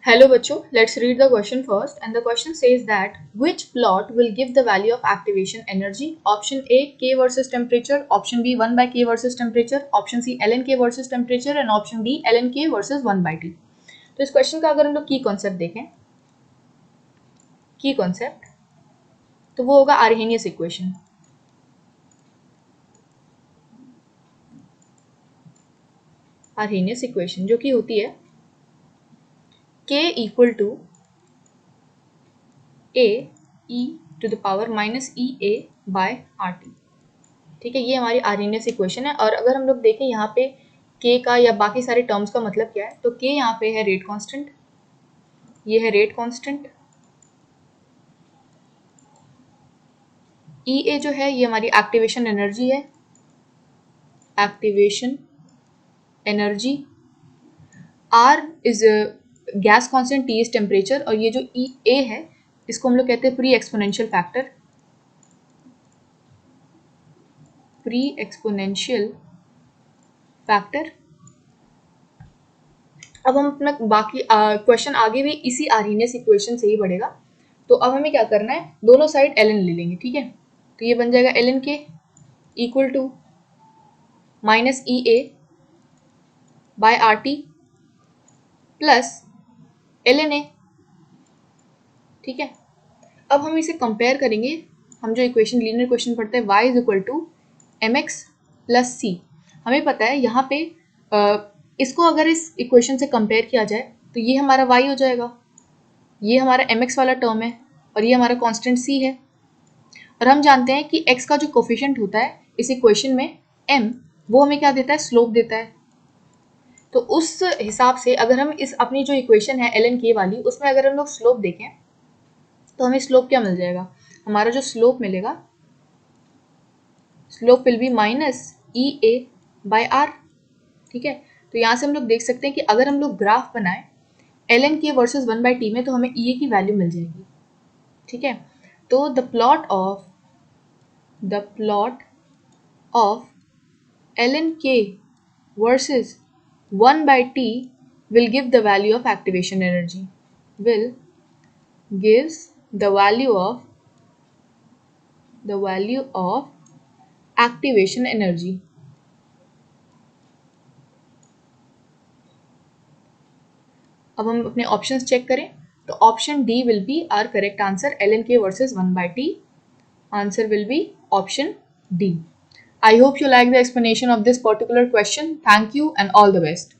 Hello बच्चों, let's read the question first and the question says that which plot will give the value of activation energy? Option A K versus temperature, option B 1 by K versus temperature, option C ln K versus temperature and option D ln K versus 1 by T. तो इस question का अगर हम लोग की concept देखें, की concept तो वो होगा आर्हेनियस इक्वेशन। आर्हेनियस इक्वेशन जो कि होती है K equal to A e to the power minus E A by R T. ठीक है, ये हमारी आर्हेनियस इक्वेशन है। और अगर हम लोग देखें यहाँ पे k का या बाकी सारे टर्म्स का मतलब क्या है, तो k यहाँ पे है रेट कांस्टेंट, ये है रेट कांस्टेंट, ई ए जो है ये हमारी एक्टिवेशन एनर्जी है, activation energy, R is gas constant, T is temperature, और ये जो ई ए है इसको हम लोग कहते हैं pre exponential factor, pre exponential factor. अब हम अपना बाकी क्वेश्चन आगे भी इसी आर्हेनियस इक्वेशन से ही बढ़ेगा। तो अब हमें क्या करना है, दोनों साइड ln ले लेंगे। ठीक है, तो ये बन जाएगा ln के equal to minus E A by R T plus ln A. ठीक है, अब हम इसे कंपेयर करेंगे। हम जो इक्वेशन लीनियर इक्वेशन पढ़ते हैं y is equal to M X plus C, हमें पता है यहाँ पे इसको अगर इस इक्वेशन से कंपेयर किया जाए तो ये हमारा y हो जाएगा, ये हमारा mx वाला टर्म है और ये हमारा कांस्टेंट c है। और हम जानते हैं कि x का जो कोफिशिएंट होता है इस इक्वेशन में m, वो हमें क्या देता है, स्लोप देता है। तो उस हिसाब से अगर हम इस अपनी जो इक्वेशन है ln k वाली, उसमें अगर हम लोग स्लोप देखें तो हमें स्लोप क्या मिल जाएगा, हमारा जो स्लोप मिलेगा, slope will be minus E A by R. ठीक है, तो यहाँ से हम लोग देख सकते हैं कि अगर हम लोग ग्राफ बनाएं ln k versus 1 by T में तो हमें ई ए की वैल्यू मिल जाएगी। ठीक है, तो the plot of ln k versus 1 by t will give the value of activation energy, will gives the value of activation energy। अब हम अपने ऑप्शंस चेक करें तो option D will be our correct answer, ln k versus 1 by t, answer will be option D. I hope you like the explanation of this particular question. Thank you and all the best.